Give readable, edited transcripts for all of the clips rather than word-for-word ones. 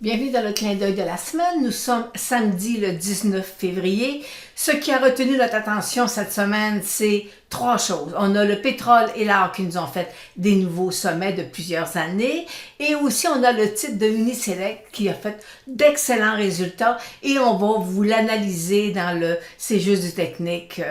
Bienvenue dans le clin d'œil de la semaine. Nous sommes samedi le 19 février. Ce qui a retenu notre attention cette semaine, c'est trois choses. On a le pétrole et l'or qui nous ont fait des nouveaux sommets de plusieurs années. Et aussi, on a le titre de Uniselect qui a fait d'excellents résultats. Et on va vous l'analyser dans le C'est juste du technique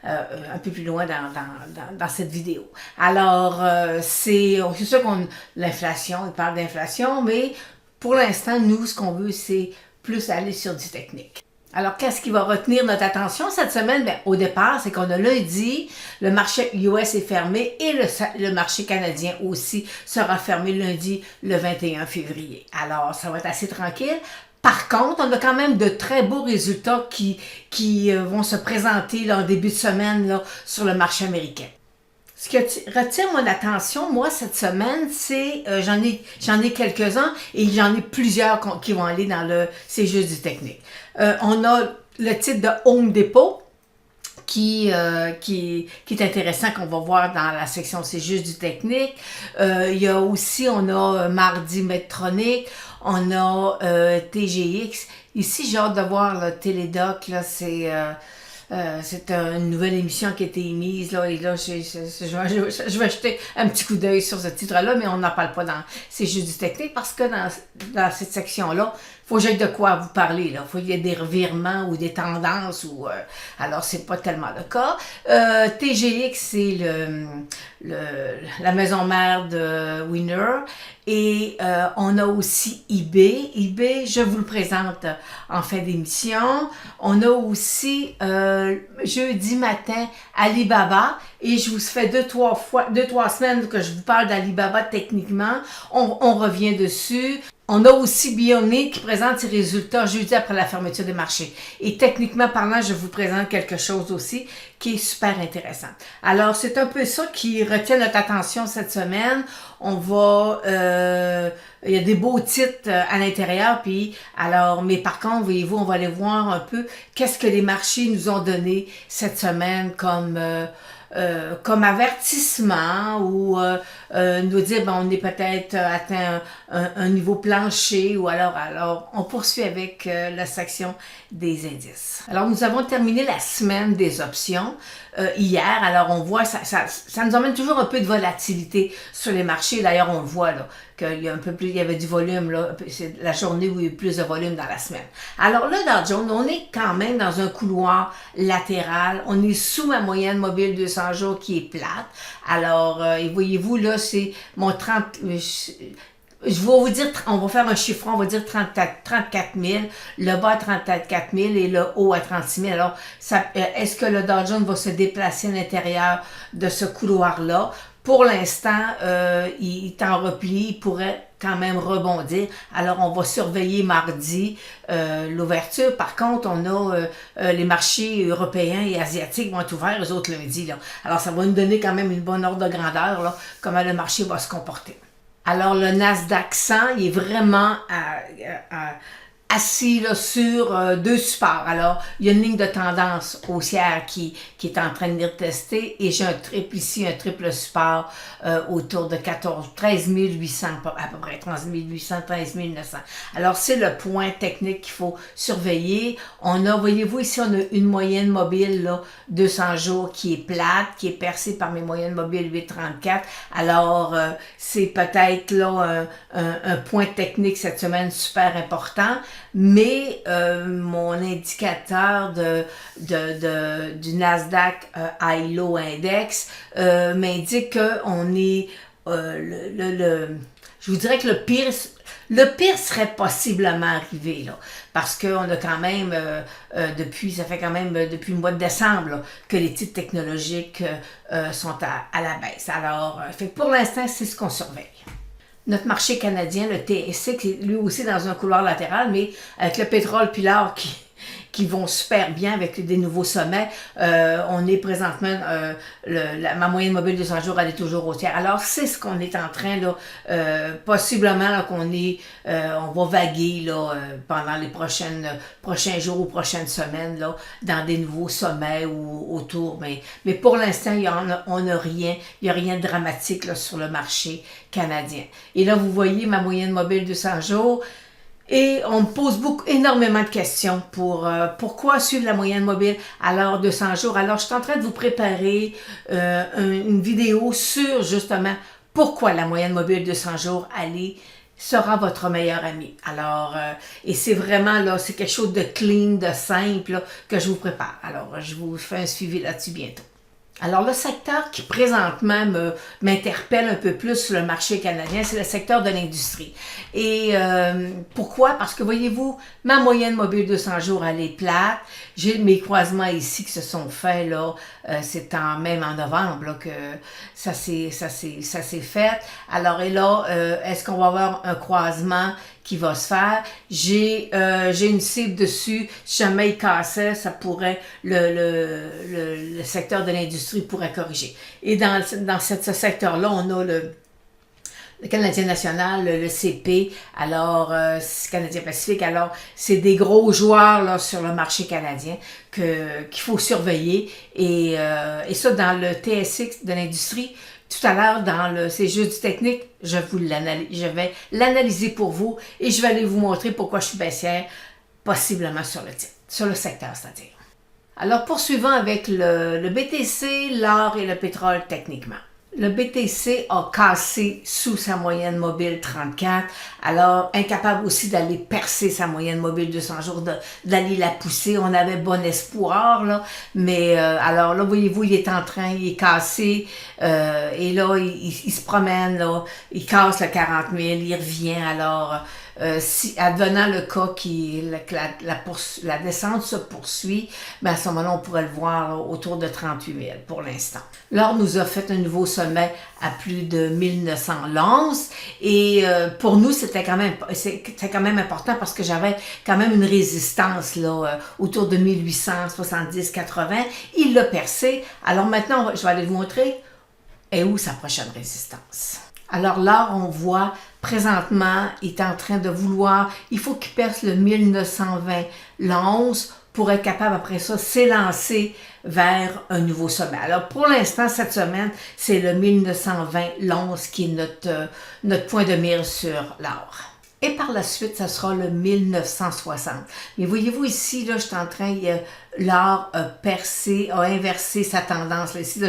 un peu plus loin dans cette vidéo. Alors, c'est sûr qu'on l'inflation, il parle d'inflation, mais pour l'instant, nous, ce qu'on veut, c'est plus aller sur du technique. Alors, qu'est-ce qui va retenir notre attention cette semaine? Bien, au départ, c'est qu'on a lundi, le marché US est fermé et le marché canadien aussi sera fermé lundi, le 21 février. Alors, ça va être assez tranquille. Par contre, on a quand même de très beaux résultats qui vont se présenter là, en début de semaine là, sur le marché américain. Ce qui retient mon attention, moi, cette semaine, c'est, j'en ai quelques-uns et j'en ai plusieurs qui vont aller dans le C'est juste du technique. On a le titre de Home Depot qui est intéressant, qu'on va voir dans la section C'est juste du technique. Il y a aussi, on a Mardi Medtronic, on a TGX. Ici, j'ai hâte de voir le Télédoc, là, c'est une nouvelle émission qui a été émise, là, et là, je vais jeter un petit coup d'œil sur ce titre-là, mais on n'en parle pas dans C'est juste du technique, parce que dans cette section-là, il faut que j'aille de quoi vous parler, là. Faut qu'il y ait des revirements ou des tendances, alors c'est pas tellement le cas. TGX, c'est la maison mère de Winner, et on a aussi eBay. eBay, je vous le présente en fin d'émission. On a aussi jeudi matin Alibaba, et je vous fais deux, trois semaines que je vous parle d'Alibaba techniquement. On revient dessus. On a aussi Bionné qui présente ses résultats jeudi après la fermeture des marchés. Et techniquement parlant, je vous présente quelque chose aussi qui est super intéressant. Alors, c'est un peu ça qui retient notre attention cette semaine. Il y a des beaux titres à l'intérieur, mais par contre, voyez-vous, on va aller voir un peu qu'est-ce que les marchés nous ont donné cette semaine comme avertissement ou nous dire on est peut-être atteint un niveau plancher ou alors on poursuit avec la section des indices. Alors nous avons terminé la semaine des options hier. Alors on voit ça nous emmène toujours un peu de volatilité sur les marchés. D'ailleurs on le voit là qu'il y a un peu plus, il y avait du volume là, c'est la journée où il y a eu plus de volume dans la semaine. Alors le Dow Jones, on est quand même dans un couloir latéral. On est sous ma moyenne mobile 200 jours qui est plate. Alors et voyez-vous là, c'est mon 30. Je vais vous dire, on va faire un chiffron, on va dire 34 000, le bas à 34 000 et le haut à 36 000. Alors, est-ce que le Dow Jones va se déplacer à l'intérieur de ce couloir-là? Pour l'instant, il est en repli, il pourrait quand même rebondir. Alors, on va surveiller mardi l'ouverture. Par contre, on a les marchés européens et asiatiques vont être ouverts, eux autres lundi. Là. Alors, ça va nous donner quand même une bonne ordre de grandeur, là, comment le marché va se comporter. Alors, le Nasdaq 100, il est vraiment assis là, sur deux supports. Alors, il y a une ligne de tendance haussière qui est en train de venir tester et j'ai un triple support autour de 13 800 à peu près, 13 800, 13 900. Alors, c'est le point technique qu'il faut surveiller. Voyez-vous ici, on a une moyenne mobile là, 200 jours qui est plate, qui est percée par mes moyennes mobiles 834. Alors, c'est peut-être là un point technique cette semaine super important. Mais mon indicateur du Nasdaq High Low Index m'indique qu'on est je vous dirais que le pire serait possiblement arrivé là, parce qu'on a quand même depuis le mois de décembre là, que les titres technologiques sont à la baisse. Alors, pour l'instant, c'est ce qu'on surveille. Notre marché canadien, le TSX, est lui aussi dans un couloir latéral, mais avec le pétrole puis l'or qui vont super bien avec des nouveaux sommets. On est présentement, ma moyenne mobile de 100 jours, elle est toujours haussière. Alors, c'est ce qu'on est en train, là, possiblement, là, on va vaguer, là, pendant les prochains jours ou prochaines semaines, là, dans des nouveaux sommets ou autour. Mais pour l'instant, on n'a rien, il n'y a rien de dramatique, là, sur le marché canadien. Et là, vous voyez ma moyenne mobile de 100 jours. Et on me pose énormément de questions pour pourquoi suivre la moyenne mobile à l'heure 200 jours. Alors, je suis en train de vous préparer une vidéo sur justement pourquoi la moyenne mobile 200 jours sera votre meilleur ami. Alors, et c'est vraiment là, c'est quelque chose de clean, de simple là, que je vous prépare. Alors, je vous fais un suivi là-dessus bientôt. Alors, le secteur qui présentement m'interpelle un peu plus sur le marché canadien, c'est le secteur de l'industrie. Et pourquoi? Parce que voyez-vous, ma moyenne mobile 200 jours, elle est plate. J'ai mes croisements ici qui se sont faits, là, c'est même en novembre là, que ça s'est fait. Alors, et là, est-ce qu'on va avoir un croisement qui va se faire? J'ai une cible dessus. Si jamais il cassait, ça pourrait, le secteur de l'industrie pourrait corriger. Et dans ce secteur-là, on a le Canadien national, le CP, alors Canadien Pacifique, alors c'est des gros joueurs là, sur le marché canadien qu'il faut surveiller. Et ça, dans le TSX de l'industrie, tout à l'heure, c'est juste du technique, je vais l'analyser pour vous et je vais aller vous montrer pourquoi je suis baissière, possiblement sur le secteur, c'est-à-dire. Alors, poursuivons avec le BTC, l'or et le pétrole techniquement. Le BTC a cassé sous sa moyenne mobile 34, alors incapable aussi d'aller percer sa moyenne mobile 200 jours, d'aller la pousser. On avait bon espoir, là, mais alors là, voyez-vous, il est cassé, et là, il se promène, là, il casse le 40 000, il revient, alors... si advenant le cas que la descente se poursuit, ben à ce moment-là, on pourrait le voir là, autour de 38 000 pour l'instant. L'or nous a fait un nouveau sommet à plus de 1900 l'once et pour nous, c'était quand même important parce que j'avais quand même une résistance là, autour de 1870-80. Il l'a percé. Alors maintenant, je vais aller vous montrer où sa prochaine résistance. Alors là, on voit présentement, il est en train de il faut qu'il perce le 1920 l'once pour être capable après ça s'élancer vers un nouveau sommet. Alors pour l'instant, cette semaine, c'est le 1920 l'once qui est notre point de mire sur l'or. Et par la suite, ça sera le 1960. Mais voyez-vous ici, là, je suis en train, l'or a inversé sa tendance. Là, ici, là,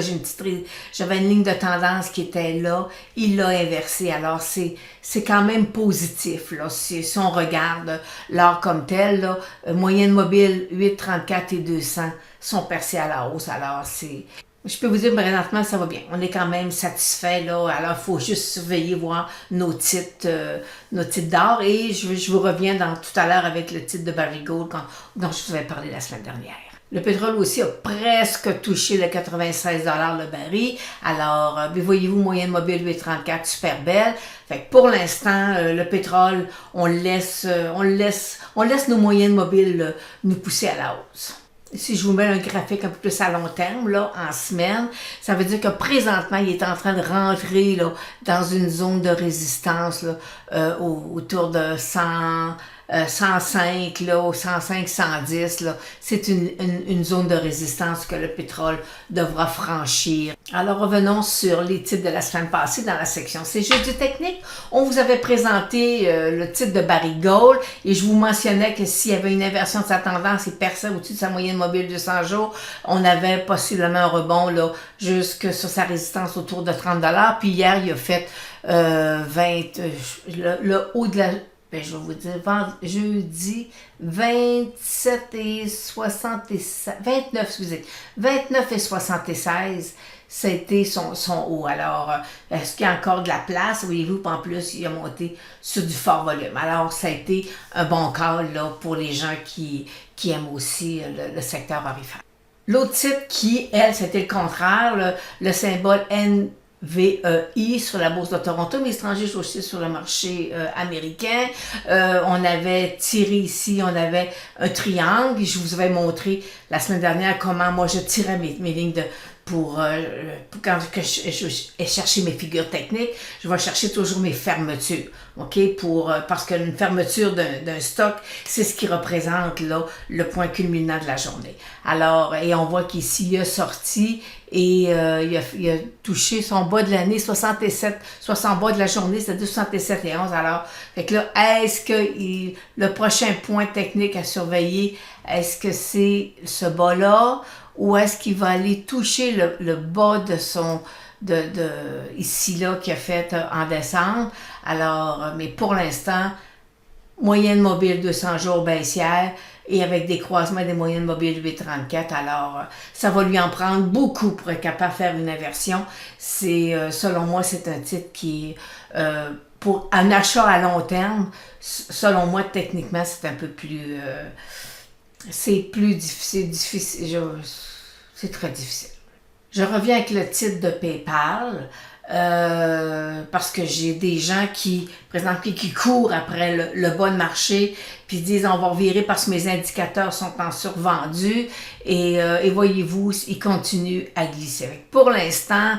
j'avais une ligne de tendance qui était là. Il l'a inversé. Alors, c'est quand même positif, là. Si on regarde l'or comme tel, là, moyenne mobile 8,34 et 200 sont percés à la hausse. Alors, je peux vous dire, présentement, ça va bien. On est quand même satisfait, là. Alors, il faut juste surveiller, voir nos titres d'or. Et je vous reviens tout à l'heure avec le titre de Barry Gold dont je vous avais parlé la semaine dernière. Le pétrole aussi a presque touché le 96 $ le baril. Alors, voyez-vous, moyenne mobile 8,34, super belle. Fait que pour l'instant, le pétrole, on laisse nos moyennes mobiles nous pousser à la hausse. Si je vous mets un graphique un peu plus à long terme, là, en semaine, ça veut dire que présentement, il est en train de rentrer là, dans une zone de résistance là, autour de 105, là, 105, 110. Là. C'est une zone de résistance que le pétrole devra franchir. Alors, revenons sur les titres de la semaine passée dans la section C'est juste du technique. On vous avait présenté le titre de Barry Gold et je vous mentionnais que s'il y avait une inversion de sa tendance et perçait au-dessus de sa moyenne mobile de 100 jours, on avait possiblement un rebond là, jusque sur sa résistance autour de 30 $. Puis hier, il a fait le haut de la... je vais vous dire, jeudi 27 et 76, 29, excusez, 29 et 76, c'était son haut. Alors, est-ce qu'il y a encore de la place? Voyez-vous, en plus, il a monté sur du fort volume. Alors, ça a été un bon call là, pour les gens qui aiment aussi le secteur orifère. L'autre titre qui, elle, c'était le contraire, le symbole NVEI sur la bourse de Toronto, mais étranger aussi sur le marché américain. On avait tiré ici, on avait un triangle. Je vous avais montré la semaine dernière comment moi je tirais mes lignes quand je vais chercher mes figures techniques, je vais chercher toujours mes fermetures, ok, parce qu'une fermeture d'un stock, c'est ce qui représente là le point culminant de la journée. Alors, et on voit qu'ici il a sorti et il a touché son bas de l'année 67, soit son bas de la journée, c'est-à-dire 67,11. Alors, fait que là, est-ce que le prochain point technique à surveiller, est-ce que c'est ce bas-là? Ou est-ce qu'il va aller toucher le bas de ici là qu'il a fait en décembre? Alors, mais pour l'instant, moyenne mobile 200 jours baissière et avec des croisements des moyennes mobiles 8,34. Alors, ça va lui en prendre beaucoup pour être capable de faire une inversion. Selon moi, c'est un titre qui est pour un achat à long terme. Selon moi, techniquement, c'est un peu plus c'est plus difficile, c'est très difficile. Je reviens avec le titre de PayPal, parce que j'ai des gens qui, par exemple, qui courent après le bas de marché, puis disent on va revirer parce que mes indicateurs sont en survendu, et voyez-vous, ils continuent à glisser. Pour l'instant,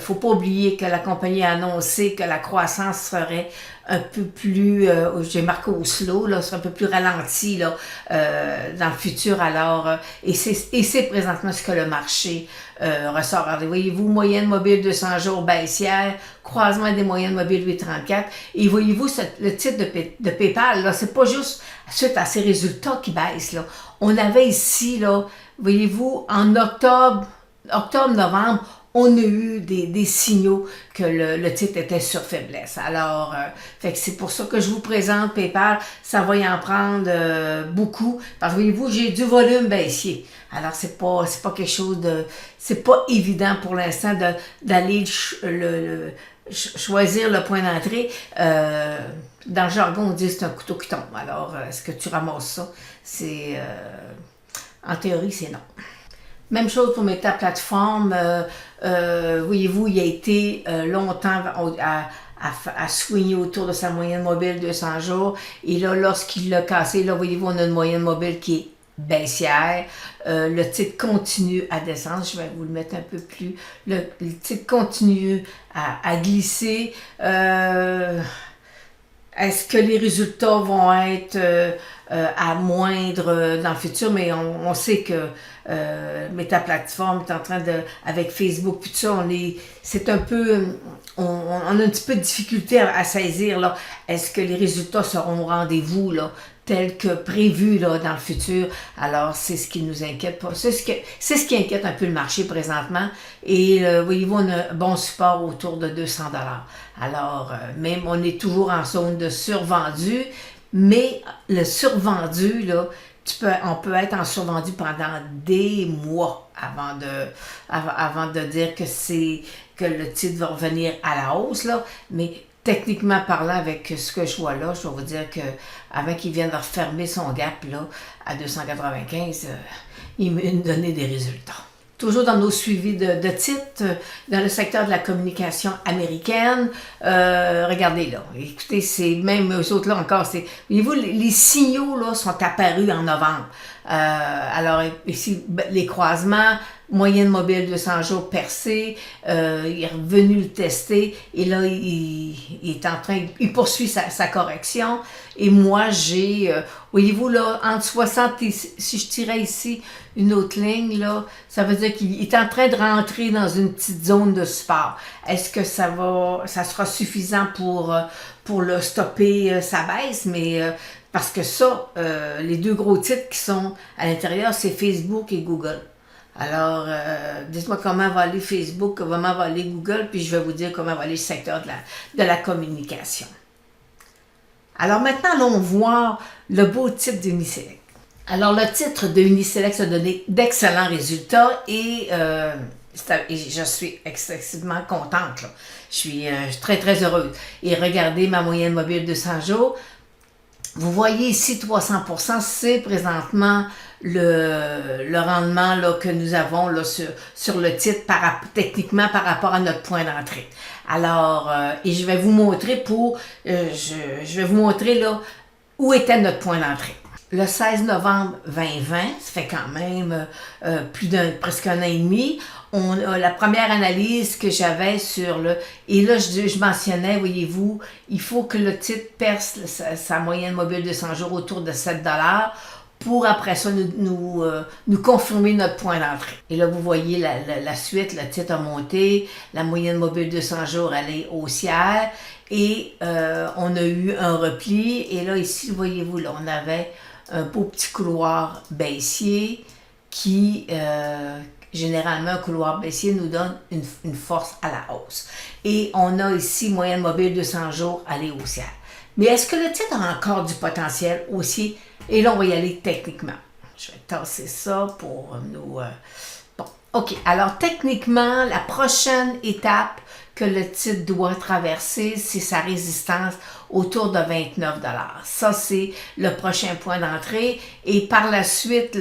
faut pas oublier que la compagnie a annoncé que la croissance serait un peu plus, j'ai marqué au slow, là, serait un peu plus ralenti là, dans le futur. Alors, et c'est présentement ce que le marché ressort. Regardez, voyez-vous, moyenne mobile 200 jours baissière, croisement des moyennes mobiles 8,34. Et voyez-vous, le titre de PayPal, là, c'est pas juste suite à ces résultats qui baissent. Là. On avait ici, là, voyez-vous, en octobre-novembre, on a eu des signaux que le titre était sur faiblesse. Alors, fait que c'est pour ça que je vous présente PayPal. Ça va y en prendre beaucoup. Parce que voyez-vous, j'ai du volume baissier. Alors, c'est pas quelque chose c'est pas évident pour l'instant d'aller choisir le point d'entrée. Dans le jargon, on dit que c'est un couteau qui tombe. Alors, est-ce que tu ramasses ça? En théorie, c'est non. Même chose pour Meta Platform. Voyez-vous, il a été longtemps à swinger autour de sa moyenne mobile 200 jours. Et là, lorsqu'il l'a cassé, là, voyez-vous, on a une moyenne mobile qui est baissière. Le titre continue à descendre. Je vais vous le mettre un peu plus. Le titre continue à glisser. Est-ce que les résultats vont être à moindre dans le futur? Mais on sait que Meta Platform est en train avec Facebook, puis tout ça, c'est un peu, on a un petit peu de difficulté à saisir, là. Est-ce que les résultats seront au rendez-vous, là, tel que prévu là, dans le futur? Alors, c'est ce qui nous inquiète pas. C'est ce qui inquiète un peu le marché présentement. Et voyez-vous, on a un bon support autour de 200 $. Alors, même on est toujours en zone de survendu, mais le survendu, là, on peut être en survendu pendant des mois avant de dire que le titre va revenir à la hausse, là. Mais techniquement parlant, avec ce que je vois là, je dois vous dire que avant qu'il vienne de refermer son gap là, à 295, il m'a donné des résultats. Toujours dans nos suivis de titres, dans le secteur de la communication américaine, regardez là, écoutez, c'est même eux autres là encore, voyez-vous, les signaux là sont apparus en novembre. Alors ici, les croisements, moyenne mobile 200 jours percée, il est revenu le tester et là, il poursuit sa correction. Et moi, j'ai, voyez-vous là, entre 60 et, si je tirais ici une autre ligne, là, ça veut dire qu'il est en train de rentrer dans une petite zone de support. Est-ce que ça sera suffisant pour le stopper sa baisse? Mais parce que ça, les deux gros titres qui sont à l'intérieur, c'est Facebook et Google. Alors, dites-moi comment va aller Facebook, comment va aller Google, puis je vais vous dire comment va aller le secteur de la communication. Alors maintenant, allons voir le beau titre d'Uniselect. Alors, le titre de Uniselect a donné d'excellents résultats et je suis excessivement contente. Là. Je suis très, très heureuse. Et regardez ma moyenne mobile de 100 jours. Vous voyez ici 300%, c'est présentement le rendement là, que nous avons là, sur le titre techniquement par rapport à notre point d'entrée. Alors, et je vais vous montrer je vais vous montrer là où était notre point d'entrée. le 16 novembre 2020, ça fait quand même presque un an et demi, la première analyse que j'avais sur le... Et là, je mentionnais, voyez-vous, il faut que le titre perce sa moyenne mobile de 100 jours autour de 7 pour après ça nous confirmer notre point d'entrée. Et là, vous voyez la suite, le titre a monté, la moyenne mobile de 100 jours, elle est haussière, et on a eu un repli, et là, ici, voyez-vous, là, on avait un beau petit couloir baissier qui, généralement, un couloir baissier nous donne une force à la hausse. Et on a ici moyenne mobile de 100 jours, elle est haussière. Mais est-ce que le titre a encore du potentiel haussier? Et là, on va y aller techniquement. Je vais tasser ça pour nous... Bon, OK. Alors, techniquement, la prochaine étape que le titre doit traverser, c'est sa résistance autour de 29 $. Ça, c'est le prochain point d'entrée. Et par la suite,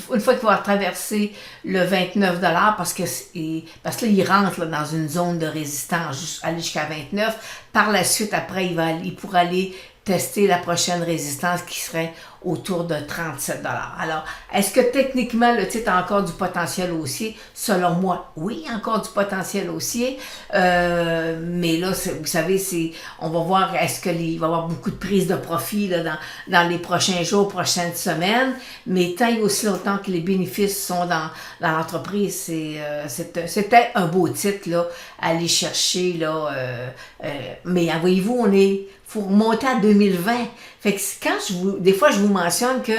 une fois qu'il va traverser le 29 $, parce que là, il rentre là, dans une zone de résistance, aller jusqu'à 29. Par la suite, après, il pourra aller tester la prochaine résistance qui serait autour de 37 $. Alors, est-ce que techniquement le titre a encore du potentiel haussier? Selon moi, oui, encore du potentiel haussier. Mais là, vous savez, on va voir, est-ce qu'il va y avoir beaucoup de prise de profit là, dans les prochains jours, prochaines semaines. Mais tant et aussi longtemps que les bénéfices sont dans l'entreprise, c'était un beau titre là, à aller chercher. Là, mais voyez-vous, faut remonter à 2020. Fait que des fois, je vous mentionne que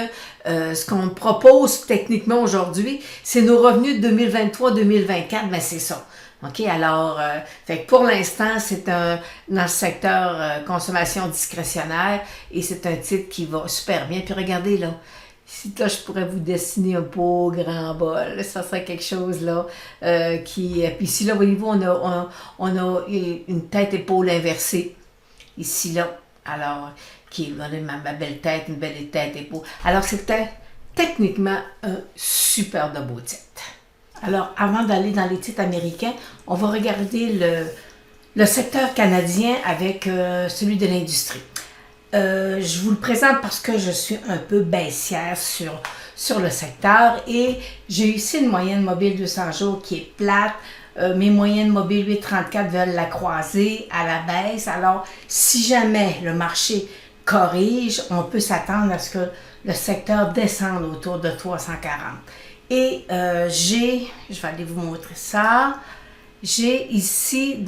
ce qu'on propose techniquement aujourd'hui, c'est nos revenus de 2023-2024, mais c'est ça. OK, alors, fait que pour l'instant, c'est dans le secteur consommation discrétionnaire et c'est un titre qui va super bien. Puis regardez là, ici, là, je pourrais vous dessiner un beau grand bol. Ça serait quelque chose là puis ici, là, voyez-vous, on a une tête-épaule inversée. Ici, là, alors, qui est ma belle tête, une belle tête-épaule. Alors, c'était techniquement un super de beau titre. Alors, avant d'aller dans les titres américains, on va regarder le secteur canadien avec celui de l'industrie. Je vous le présente parce que je suis un peu baissière sur le secteur et j'ai ici une moyenne mobile 200 jours qui est plate. Mes moyennes mobiles 8,34 veulent la croiser à la baisse. Alors, si jamais le marché corrige, on peut s'attendre à ce que le secteur descende autour de 340. Et je vais aller vous montrer ça. J'ai ici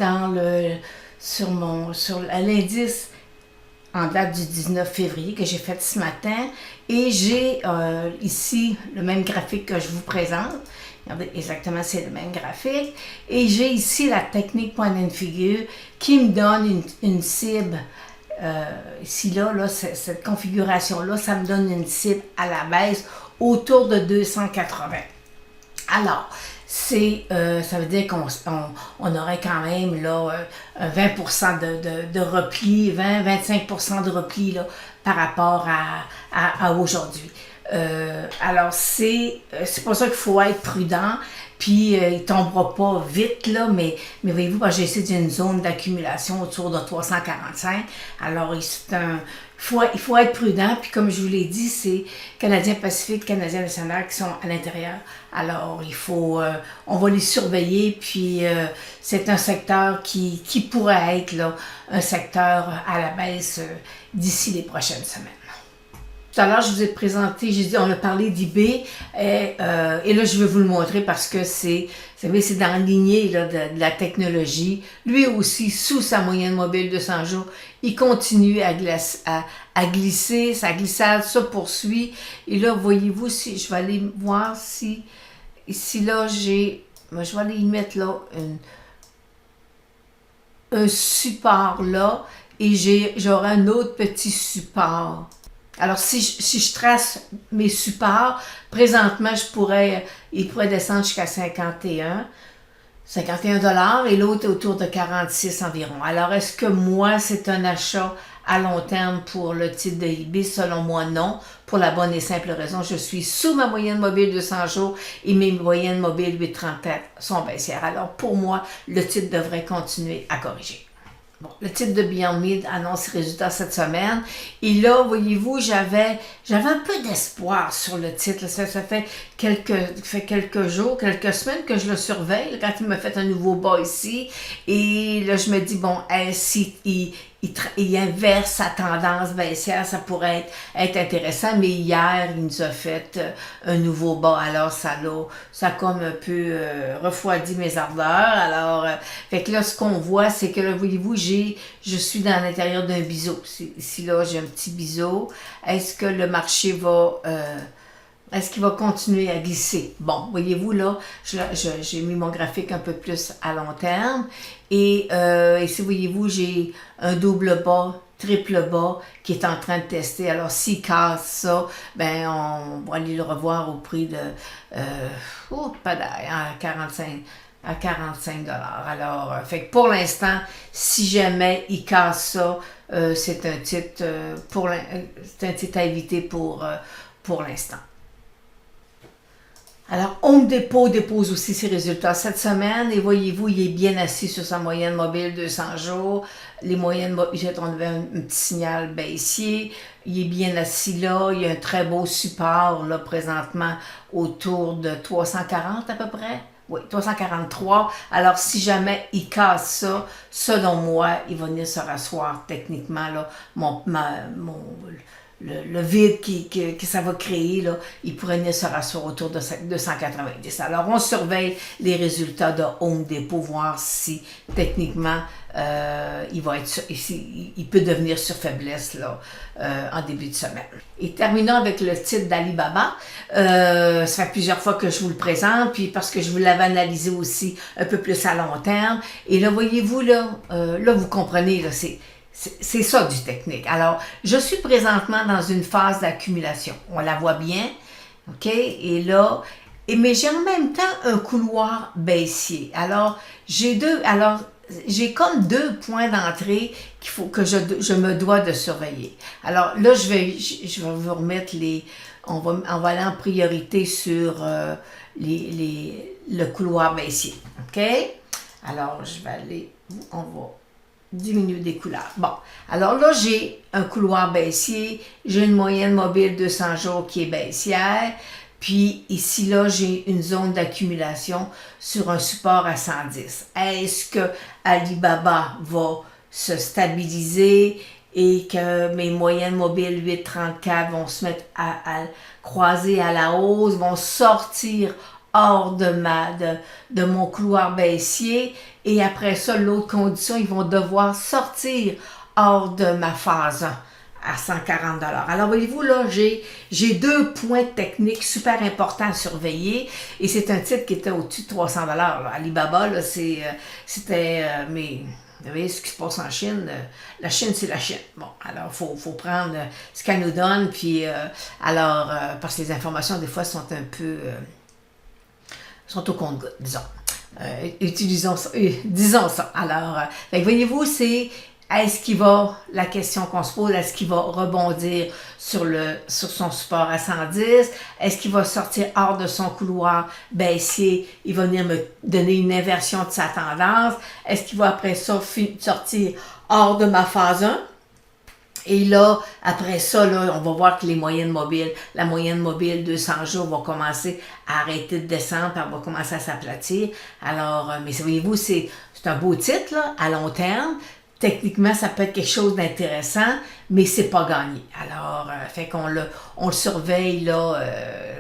sur l'indice en date du 19 février que j'ai fait ce matin. Et j'ai ici le même graphique que je vous présente. Regardez, exactement, c'est le même graphique. Et j'ai ici la technique point and figure qui me donne une cible. Ici, là, cette configuration-là, ça me donne une cible à la baisse autour de 280. Alors, ça veut dire qu'on aurait quand même là, 20% de repli, 20-25% de repli là, par rapport à aujourd'hui. Alors, c'est pour ça qu'il faut être prudent, puis il ne tombera pas vite, là, mais voyez-vous, j'ai ici une zone d'accumulation autour de 345. Alors, il faut être prudent, puis comme je vous l'ai dit, c'est Canadien Pacifique, Canadien National qui sont à l'intérieur. Alors, on va les surveiller, puis c'est un secteur qui pourrait être là, un secteur à la baisse d'ici les prochaines semaines. Tout à l'heure, je vous ai présenté, on a parlé d'eBay, et là, je vais vous le montrer parce que c'est dans la lignée là, de la technologie. Lui aussi, sous sa moyenne mobile de 100 jours, il continue à glisser, sa glissade se poursuit. Et là, voyez-vous, je vais aller voir si, ici, là, je vais aller y mettre là un support là, et j'aurai un autre petit support. Alors, si je trace mes supports, présentement, il pourrait descendre jusqu'à 51 $, et l'autre est autour de 46 environ. Alors, est-ce que moi, c'est un achat à long terme pour le titre de eBay? Selon moi, non. Pour la bonne et simple raison, je suis sous ma moyenne mobile de 100 jours et mes moyennes mobiles 8,34 sont baissières. Alors, pour moi, le titre devrait continuer à corriger. Bon, le titre de Beyond Meat annonce ses résultats cette semaine. Et là, voyez-vous, j'avais un peu d'espoir sur le titre. Ça fait quelques jours, quelques semaines que je le surveille, là, quand il m'a fait un nouveau bas ici. Et là, je me dis, bon, si il inverse sa tendance baissière, ça pourrait être intéressant. Mais hier, il nous a fait un nouveau bas. Alors, ça a comme un peu refroidi mes ardeurs. Alors, fait que là, ce qu'on voit, c'est que là, voyez-vous, je suis dans l'intérieur d'un biseau. Ici, là, j'ai un petit biseau. Est-ce que le marché est-ce qu'il va continuer à glisser? Bon, voyez-vous là, j'ai mis mon graphique un peu plus à long terme. Et ici, voyez-vous, j'ai un double bas, triple bas qui est en train de tester. Alors, s'il casse ça, ben on va aller le revoir au prix de pas à 45 $. Alors, fait que pour l'instant, si jamais il casse ça, c'est un titre à éviter pour l'instant. Alors, Home Depot dépose aussi ses résultats cette semaine et voyez-vous, il est bien assis sur sa moyenne mobile 200 jours. Les moyennes mobiles, on avait un petit signal baissier. Il est bien assis là. Il y a un très beau support là présentement autour de 340 à peu près. Oui, 343. Alors, si jamais il casse ça, selon moi, il va venir se rasseoir techniquement là, le vide que ça va créer, là, il pourrait venir se rasseoir autour de 290. Alors, on surveille les résultats de Home Depot, voir si, techniquement, il peut devenir sur faiblesse là, en début de semaine. Et terminons avec le titre d'Alibaba. Ça fait plusieurs fois que je vous le présente, puis parce que je vous l'avais analysé aussi un peu plus à long terme. Et là, voyez-vous, là vous comprenez, là, c'est ça du technique. Alors, je suis présentement dans une phase d'accumulation. On la voit bien, OK? Et là, mais j'ai en même temps un couloir baissier. Alors, j'ai comme deux points d'entrée qu'il faut que je me dois de surveiller. Alors là, je vais vous remettre on va aller en priorité sur le couloir baissier. OK? Alors, je vais aller, on va diminuer des couleurs. Bon, alors là, j'ai un couloir baissier, j'ai une moyenne mobile 200 jours qui est baissière, puis ici, là, j'ai une zone d'accumulation sur un support à 110. Est-ce que Alibaba va se stabiliser et que mes moyennes mobiles 8,34 vont se mettre à croiser à la hausse, vont sortir hors de mon couloir baissier, et après ça, l'autre condition, ils vont devoir sortir hors de ma phase 1 à 140 $. Alors, voyez-vous, là, j'ai deux points techniques super importants à surveiller, et c'est un titre qui était au-dessus de 300 $. Là. Alibaba, là, mais vous voyez ce qui se passe en Chine, la Chine, c'est la Chine. Bon, alors, faut prendre ce qu'elle nous donne, puis, parce que les informations, des fois, sont un peu... sont au compte-gouttes, disons. Disons ça. Alors, voyez-vous, la question qu'on se pose, est-ce qu'il va rebondir sur son support à 110? Est-ce qu'il va sortir hors de son couloir baissier? Il va venir me donner une inversion de sa tendance. Est-ce qu'il va après ça sortir hors de ma phase 1? Et là, après ça, là, on va voir que la moyenne mobile 200 jours va commencer à arrêter de descendre, puis elle va commencer à s'aplatir. Alors, mais voyez-vous, c'est un beau titre, là, à long terme. Techniquement, ça peut être quelque chose d'intéressant, mais c'est pas gagné. Alors, fait qu'on on le surveille, là,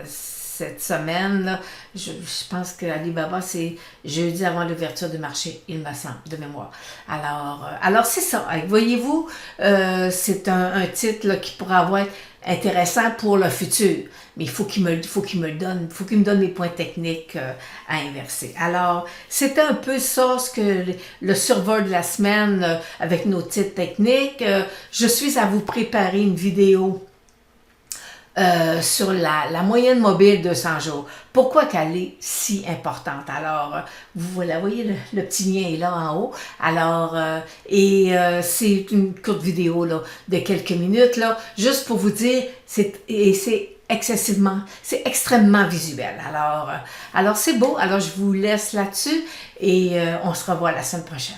cette semaine, là. Je pense que Alibaba, c'est jeudi avant l'ouverture du marché, il me semble, de mémoire. Alors c'est ça. Voyez-vous, c'est un titre là, qui pourra être intéressant pour le futur. Mais il faut qu'il me donne les points techniques à inverser. Alors, c'est un peu ça, ce que le survol de la semaine avec nos titres techniques. Je suis à vous préparer une vidéo sur la moyenne mobile de 100 jours. Pourquoi qu'elle est si importante? Alors, vous la voyez, le petit lien est là en haut. Alors, c'est une courte vidéo là, de quelques minutes, là, juste pour vous dire, c'est extrêmement visuel. Alors c'est beau. Alors, je vous laisse là-dessus et on se revoit la semaine prochaine.